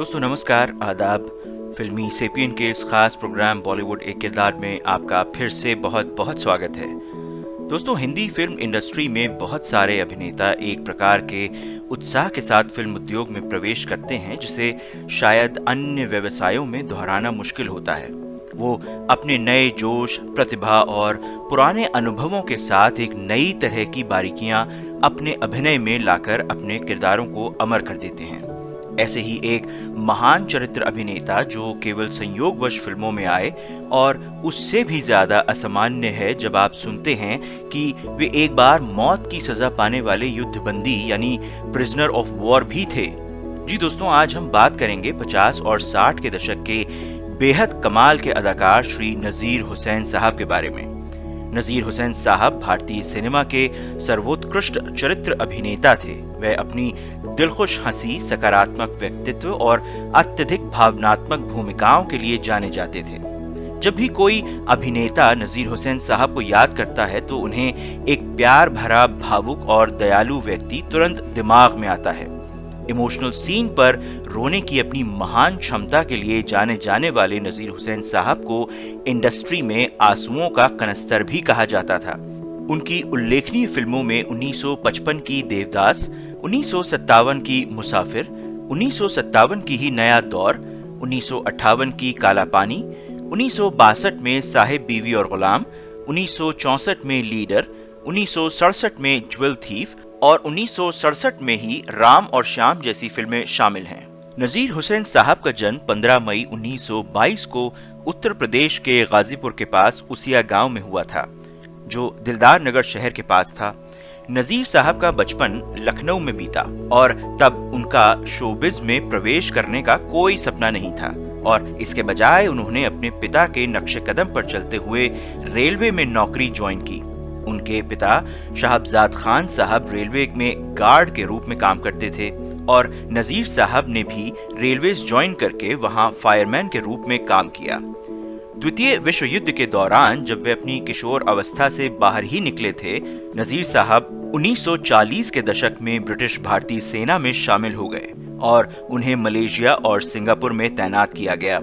दोस्तों नमस्कार, आदाब। फिल्मी सेपियन के इस खास प्रोग्राम बॉलीवुड एक किरदार में आपका फिर से बहुत बहुत स्वागत है। दोस्तों, हिंदी फिल्म इंडस्ट्री में बहुत सारे अभिनेता एक प्रकार के उत्साह के साथ फिल्म उद्योग में प्रवेश करते हैं जिसे शायद अन्य व्यवसायों में दोहराना मुश्किल होता है। वो अपने नए जोश, प्रतिभा और पुराने अनुभवों के साथ एक नई तरह की बारीकियां अपने अभिनय में लाकर अपने किरदारों को अमर कर देते हैं। ऐसे ही एक महान चरित्र अभिनेता जो केवल संयोगवश फिल्मों में आए और उससे भी ज्यादा असामान्य है जब आप सुनते हैं कि वे एक बार मौत की सजा पाने वाले युद्धबंदी यानी प्रिजनर ऑफ वॉर भी थे। जी दोस्तों, आज हम बात करेंगे 50 और 60 के दशक के बेहद कमाल के अदाकार श्री नजीर हुसैन साहब के बारे में। नजीर हुसैन साहब भारतीय सिनेमा के सर्वोत्कृष्ट चरित्र अभिनेता थे। वह अपनी दिलखुश हंसी, सकारात्मक व्यक्तित्व और अत्यधिक भावनात्मक भूमिकाओं के लिए जाने जाते थे। जब भी कोई अभिनेता नजीर हुसैन साहब को याद करता है तो उन्हें एक प्यार भरा, भावुक और दयालु व्यक्ति तुरंत दिमाग में आता है। इमोशनल सीन पर रोने की अपनी महान क्षमता के लिए जाने जाने वाले नजीर हुसैन साहब को इंडस्ट्री में आंसुओं का कनस्तर भी कहा जाता था। उनकी उल्लेखनीय फिल्मों में 1955 की देवदास, 1957 की मुसाफिर, 1957 की ही नया दौर, 1958 की काला पानी, 1962 में साहिब बीवी और गुलाम, 1964 में लीडर, 1967 में ज्वेल थीफ और 1967 में ही राम और श्याम जैसी फिल्में शामिल हैं। नजीर हुसैन साहब का जन्म 15 मई 1922 को उत्तर प्रदेश के गाजीपुर के पास उसिया गांव में हुआ था, जो दिलदार नगर शहर के पास था। नजीर साहब का बचपन लखनऊ में बीता और तब उनका शोबिज में प्रवेश करने का कोई सपना नहीं था और इसके बजाय उन्होंने अपने पिता के नक्शे कदम पर चलते हुए रेलवे में नौकरी ज्वाइन की। उनके पिता शहबजाद खान साहब रेलवे में गार्ड के रूप में काम करते थे और नजीर साहब ने भी रेलवे ज्वाइन करके वहां फायरमैन के रूप में काम किया। द्वितीय विश्व युद्ध के दौरान जब वे अपनी किशोर अवस्था से बाहर ही निकले थे, नजीर साहब 1940 के दशक में ब्रिटिश भारतीय सेना में शामिल हो गए और उन्हें मलेशिया और सिंगापुर में तैनात किया गया,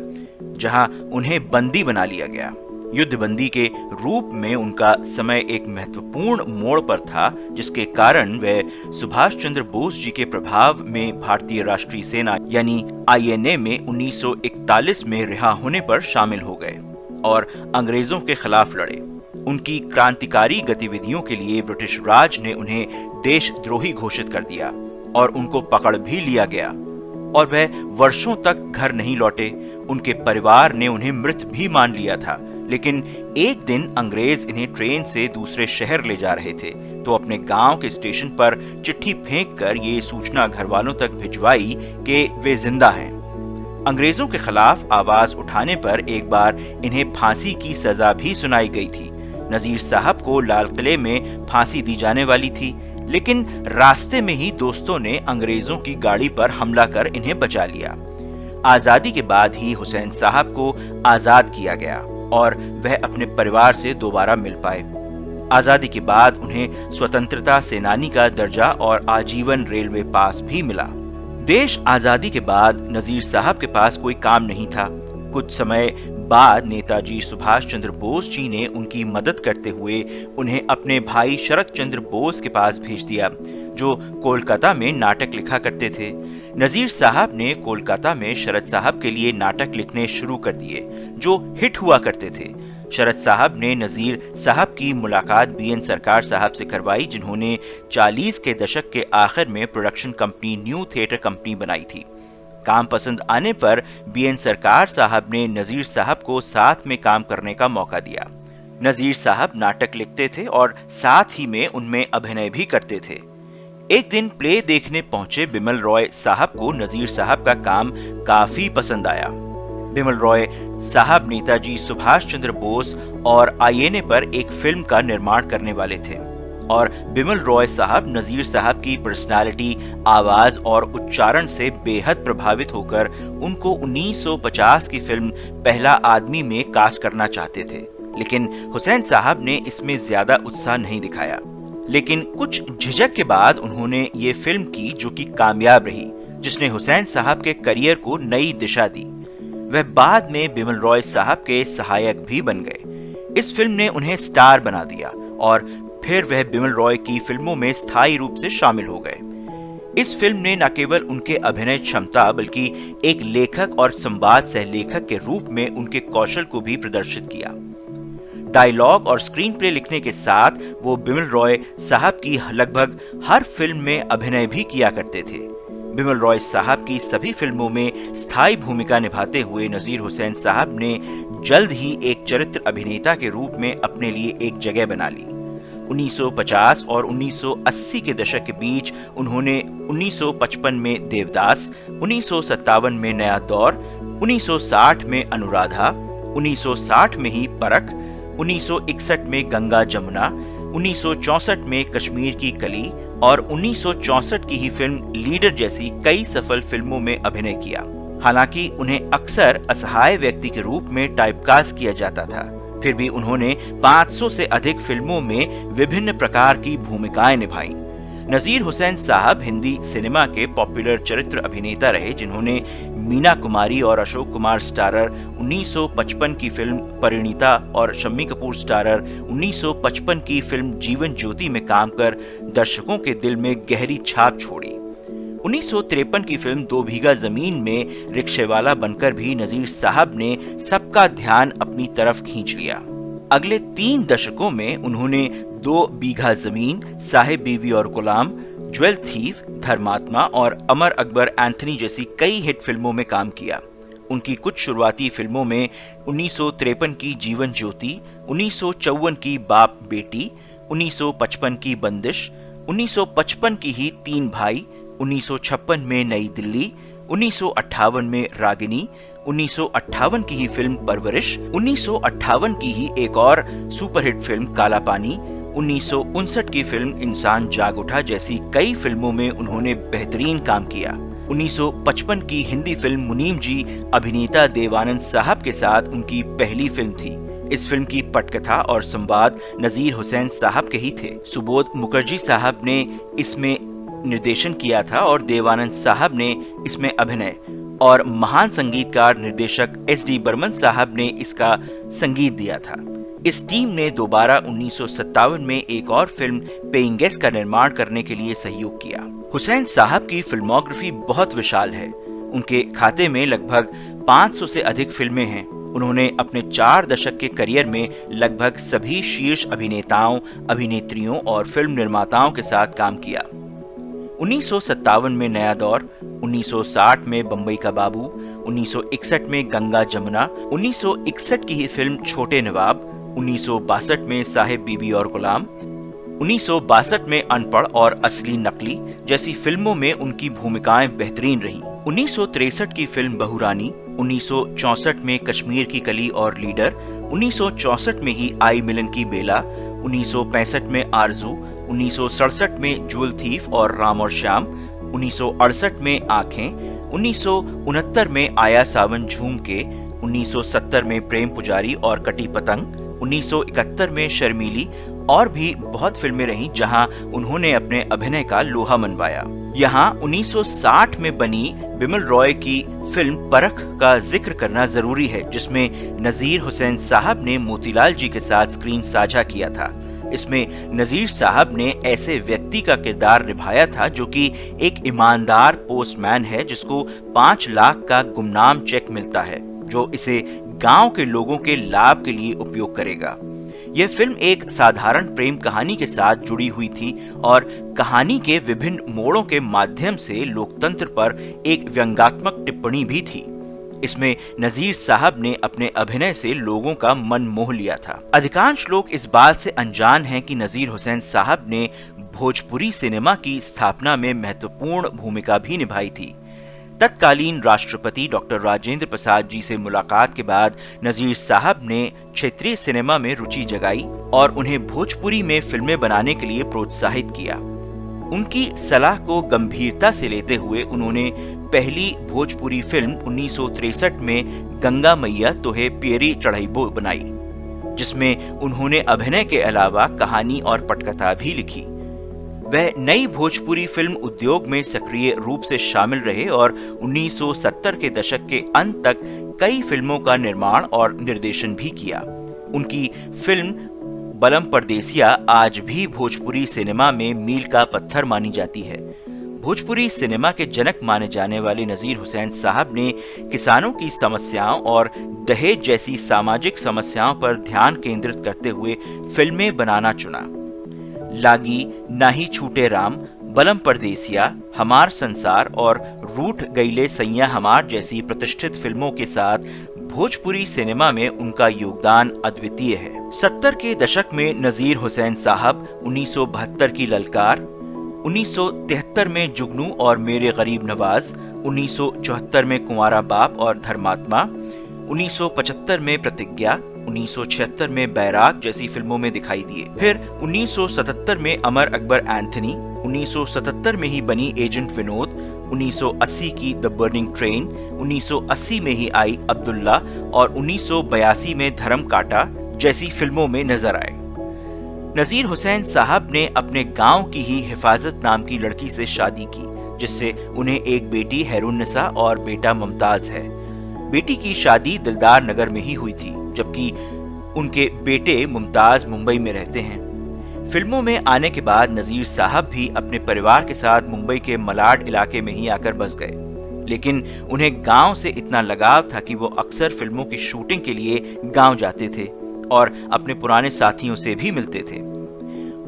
जहां उन्हें बंदी बना लिया गया। युद्धबंदी के रूप में उनका समय एक महत्वपूर्ण मोड़ पर था, जिसके कारण वे सुभाष चंद्र बोस जी के प्रभाव में भारतीय राष्ट्रीय सेना यानी INA में 1941 में रिहा होने पर शामिल हो गए और अंग्रेजों के खिलाफ लड़े। उनकी क्रांतिकारी गतिविधियों के लिए ब्रिटिश राज ने उन्हें देशद्रोही घोषित कर दिया और उनको पकड़ भी लिया गया और वह वर्षों तक घर नहीं लौटे। उनके परिवार ने उन्हें मृत भी मान लिया था, लेकिन एक दिन अंग्रेज इन्हें ट्रेन से दूसरे शहर ले जा रहे थे तो अपने गांव के स्टेशन पर चिट्ठी फेंककर ये सूचना घर वालों तक भिजवाई कि वे जिंदा हैं। अंग्रेजों के खिलाफ आवाज उठाने पर एक बार इन्हें फांसी की सजा भी सुनाई गई थी। नजीर साहब को लाल किले में फांसी दी जाने वाली थी, लेकिन रास्ते में ही दोस्तों ने अंग्रेजों की गाड़ी पर हमला कर इन्हें बचा लिया। आजादी के बाद ही हुसैन साहब को आजाद किया गया और वह अपने परिवार से दोबारा मिल पाए। आजादी के बाद उन्हें स्वतंत्रता सेनानी का दर्जा और आजीवन रेलवे पास भी मिला। देश आजादी के बाद नजीर साहब के पास कोई काम नहीं था। कुछ समय बाद नेताजी सुभाष चंद्र बोस जी ने उनकी मदद करते हुए उन्हें अपने भाई शरद चंद्र बोस के पास भेज दिया, जो कोलकाता में नाटक लिखा करते थे। नजीर साहब ने कोलकाता में शरद साहब के लिए नाटक लिखने शुरू कर दिए, जो हिट हुआ करते थे। शरद साहब ने नजीर साहब की मुलाकात BN सरकार साहब से करवाई, जिन्होंने 40 के दशक के आखिर में production company new theatre company बनाई थी। काम पसंद आने पर BN सरकार साहब ने नजीर साहब को साथ में काम करने का मौका दिया। नजीर साहब नाटक लिखते थे और साथ ही में उनमें अभिनय भी करते थे। एक दिन प्ले देखने पहुंचे बिमल रॉय साहब को नजीर साहब का काम काफी पसंद आया। बिमल रॉय साहब नेताजी सुभाष चंद्र बोस और INA पर एक फिल्म का निर्माण करने वाले थे और बिमल रॉय साहब नजीर साहब की पर्सनालिटी, आवाज और उच्चारण से बेहद प्रभावित होकर उनको 1950 की फिल्म पहला आदमी में कास्ट करना चाहते थे, लेकिन हुसैन साहब ने इसमें ज्यादा उत्साह नहीं दिखाया। लेकिन कुछ झिझक के बाद उन्होंने ये फिल्म की, जो कि कामयाब रही। जिसने हुसैन साहब के करियर को नई दिशा दी। वह बाद में बिमल रॉय साहब के सहायक भी बन गए। इस फिल्म ने उन्हें स्टार बना दिया और फिर वह बिमल रॉय की फिल्मों में स्थायी रूप से शामिल हो गए। इस फिल्म ने न केवल उनके अभिनय क्षमता बल्कि एक लेखक और संवाद सहलेखक के रूप में उनके कौशल को भी प्रदर्शित किया। डायलॉग और स्क्रीन प्ले लिखने के साथ वो बिमल रॉय साहब की लगभग हर फिल्म में अभिनय भी किया करते थे। बिमल रॉय साहब की सभी फिल्मों में स्थायी भूमिका निभाते हुए नजीर हुसैन साहब ने जल्द ही एक चरित्र अभिनेता के रूप में अपने लिए एक जगह बना ली। 1950 और 1980 के दशक के बीच उन्होंने 1955 में देवदास, 1957 में नया दौर, 1960 में अनुराधा, 1960 में ही परख, 1961 में गंगा जमुना, 1964 में कश्मीर की कली और 1964 की ही फिल्म लीडर जैसी कई सफल फिल्मों में अभिनय किया। हालांकि उन्हें अक्सर असहाय व्यक्ति के रूप में टाइपकास्ट किया जाता था, फिर भी उन्होंने 500 से अधिक फिल्मों में विभिन्न प्रकार की भूमिकाएं निभाई। नजीर हुसैन साहब हिंदी सिनेमा के पॉपुलर चरित्र अभिनेता रहे, जिन्होंने मीना कुमारी और अशोक कुमार स्टारर 1955 की फिल्म परिणीता और शम्मी कपूर स्टारर 1955 की फिल्म जीवन ज्योति में काम कर दर्शकों के दिल में गहरी छाप छोड़ी। 1953 की फिल्म दो बीघा जमीन में रिक्शेवाला बनकर भी नजीर साहब ने सबका ध्यान अपनी तरफ खींच लिया। अगले 3 दशकों में उन्होंने दो बीघा जमीन, साहिब बीवी और गुलाम, ज्वेल थीफ, धर्मात्मा और अमर अकबर एंथनी जैसी कई हिट फिल्मों में काम किया। उनकी कुछ शुरुआती फिल्मों में 1953 की जीवन ज्योति, 1954 की बाप बेटी, 1955 की बंदिश, 1955 की ही 3 भाई, 1956 में नई दिल्ली, 1958 में रागिनी, 1958 की ही फिल्म परवरिश, 1958 की ही एक और सुपरहिट फिल्म काला पानी, 1959 की फिल्म इंसान जाग उठा जैसी कई फिल्मों में उन्होंने बेहतरीन काम किया। 1955 की हिंदी फिल्म मुनीम जी अभिनेता देवानंद साहब के साथ उनकी पहली फिल्म थी। इस फिल्म की पटकथा और संवाद नजीर हुसैन साहब के ही थे। सुबोध मुखर्जी साहब ने इसमें निर्देशन किया था और देवानंद साहब ने इसमें अभिनय, और महान संगीतकार निर्देशक एस.डी. बर्मन साहब ने इसका संगीत दिया था। इस टीम ने दोबारा 1957 में एक और फिल्म पेइंग गेस्ट का निर्माण करने के लिए सहयोग किया। हुसैन साहब की फिल्मोग्राफी बहुत विशाल है। उनके खाते में लगभग 500 से अधिक फिल्में हैं। उन्होंने अपने 4 दशक के करियर में लगभग सभी शीर्ष अभिनेताओं, अभिनेत्रियों और फिल्म निर्माताओं के साथ काम किया। 1957 में नया दौर, 1960 में बम्बई का बाबू, 1961 में गंगा जमुना, 1961 की ही फिल्म छोटे नवाब, 1962 में साहिब बीबी और गुलाम, 1962 में अनपढ़ और असली नकली जैसी फिल्मों में उनकी भूमिकाएं बेहतरीन रहीं। 1963 की फिल्म बहुरानी, 1964 में कश्मीर की कली और लीडर, 1964 में ही आई मिलन की बेला, 1965 में आरजू, 1967 में ज्वेल थीफ और राम और श्याम, 1968 में आंखें, 1969 में आया सावन झूम के, 1970 में प्रेम पुजारी और कटी पतंग, 1971 में शर्मीली और भी बहुत फिल्में रहीं जहां उन्होंने अपने अभिनय का लोहा मनवाया। यहाँ 1960 में बनी बिमल रॉय की फिल्म परख का जिक्र करना जरूरी है, जिसमें नजीर हुसैन साहब ने मोतीलाल जी के साथ स्क्रीन साझा किया था। इसमें नजीर साहब ने ऐसे व्यक्ति का किरदार निभाया था जो कि एक ईमानदार पोस्टमैन है, जिसको 5 लाख का गुमनाम चेक मिलता है, जो इसे गांव के लोगों के लाभ के लिए उपयोग करेगा। यह फिल्म एक साधारण प्रेम कहानी के साथ जुड़ी हुई थी और कहानी के विभिन्न मोड़ों के माध्यम से लोकतंत्र पर एक व्यंग्यात्मक टिप्पणी भी थी। इसमें नजीर साहब ने अपने अभिनय से लोगों का मन मोह लिया था। अधिकांश लोग इस बात से अनजान हैं कि नजीर हुसैन साहब ने भोजपुरी सिनेमा की स्थापना में महत्वपूर्ण भूमिका भी निभाई थी। तत्कालीन राष्ट्रपति डॉक्टर राजेंद्र प्रसाद जी से मुलाकात के बाद नजीर साहब ने क्षेत्रीय सिनेमा में रुचि जगाई और उन्हें भोजपुरी में फिल्में बनाने के लिए प्रोत्साहित किया। उनकी सलाह को गंभीरता से लेते हुए उन्होंने पहली भोजपुरी फिल्म 1963 में गंगा मैया तोहे पियरी चढ़ाईबो बनाई, जिसमें उन्होंने अभिनय के अलावा कहानी और पटकथा भी लिखी। वह नई भोजपुरी फिल्म उद्योग में सक्रिय रूप से शामिल रहे और 1970 के दशक के अंत तक कई फिल्मों का निर्माण और निर्देशन भी किया। उनकी फिल्म बलम परदेसिया आज भी भोजपुरी सिनेमा में मील का पत्थर मानी जाती है। भोजपुरी सिनेमा के जनक माने जाने वाले नजीर हुसैन साहब ने किसानों की समस्याओं और दहेज जैसी सामाजिक समस्याओं पर ध्यान केंद्रित करते हुए फिल्में बनाना चुना। लागी, ना ही छूटे राम, बलम परदेसिया, हमार संसार और रूठ गईले सैया हमार जैसी प्रतिष्ठित फिल्मों के साथ भोजपुरी सिनेमा में उनका योगदान अद्वितीय है। 70 के दशक में नजीर हुसैन साहब 1972 की ललकार, 1973 में जुगनू और मेरे गरीब नवाज, 1974 में कुंवारा बाप और धर्मात्मा, 1975 में प्रतिज्ञा, 1976 में बैराग जैसी फिल्मों में दिखाई दिए। फिर 1977 में अमर अकबर एंथनी, 1977 में ही बनी एजेंट विनोद, 1980 की द बर्निंग ट्रेन, 1980 में ही आई अब्दुल्ला और 1982 में धर्म काटा जैसी फिल्मों में नजर आए। नजीर हुसैन साहब ने अपने गांव की ही हिफाजत नाम की लड़की से शादी की, जिससे उन्हें एक बेटी हैरुन्निसा और बेटा मुमताज है। बेटी की शादी दिलदार नगर में ही हुई थी, जबकि उनके बेटे मुमताज मुंबई में रहते हैं। फिल्मों में आने के बाद नजीर साहब भी अपने परिवार के साथ मुंबई के मलाड इलाके में ही आकर बस गए, लेकिन उन्हें गांव से इतना लगाव था कि वो अक्सर फिल्मों की शूटिंग के लिए गांव जाते थे और अपने पुराने साथियों से भी मिलते थे।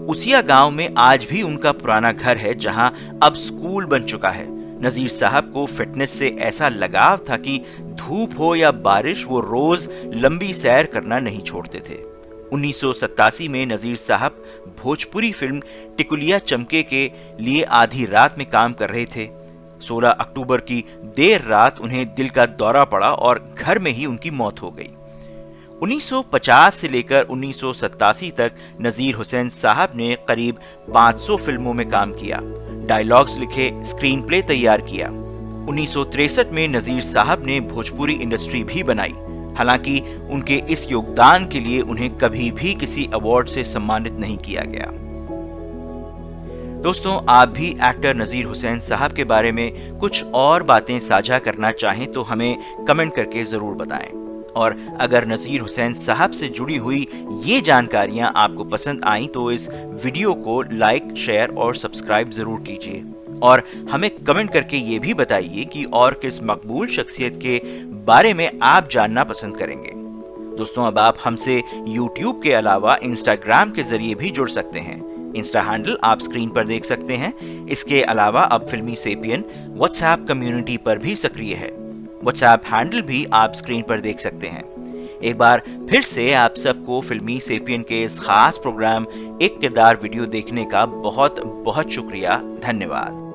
उसिया गांव में आज भी उनका पुराना घर है, जहां अब स्कूल बन चुका है। नजीर साहब को फिटनेस से ऐसा लगाव था कि धूप हो या बारिश वो रोज लंबी सैर करना नहीं छोड़ते थे। 1987 में नजीर साहब भोजपुरी फिल्म टिकुलिया चमके के लिए आधी रात में काम कर रहे थे। 16 अक्टूबर की देर रात उन्हें दिल का दौरा पड़ा और घर में ही उनकी मौत हो गई। 1950 से लेकर 1987 तक नजीर हुसैन साहब ने करीब 500 फिल्मों में काम किया, डायलॉग्स लिखे, स्क्रीन प्ले तैयार किया। 1963 में नजीर साहब ने भोजपुरी इंडस्ट्री भी बनाई। हालांकि उनके इस योगदान के लिए उन्हें कभी भी किसी अवार्ड से सम्मानित नहीं किया गया। दोस्तों, आप भी एक्टर नजीर हुसैन साहब के बारे में कुछ और बातें साझा करना चाहें तो हमें कमेंट करके जरूर बताएं। और अगर नजीर हुसैन साहब से जुड़ी हुई ये जानकारियां आपको पसंद आईं तो इस वीडियो को लाइक, शेयर और सब्सक्राइब जरूर कीजिए और हमें कमेंट करके ये भी बताइए कि और किस मकबूल शख्सियत के बारे में आप जानना पसंद करेंगे। दोस्तों, अब आप हमसे YouTube के अलावा Instagram के जरिए भी जुड़ सकते हैं। इंस्टा हैंडल आप स्क्रीन पर देख सकते हैं। इसके अलावा अब फिल्मी सेपियन WhatsApp कम्युनिटी पर भी सक्रिय है। WhatsApp हैंडल भी आप स्क्रीन पर देख सकते हैं। एक बार फिर से आप सबको फिल्मी सेपियन के इस खास प्रोग्राम एक किरदार वीडियो देखने का बहुत बहुत शुक्रिया। धन्यवाद।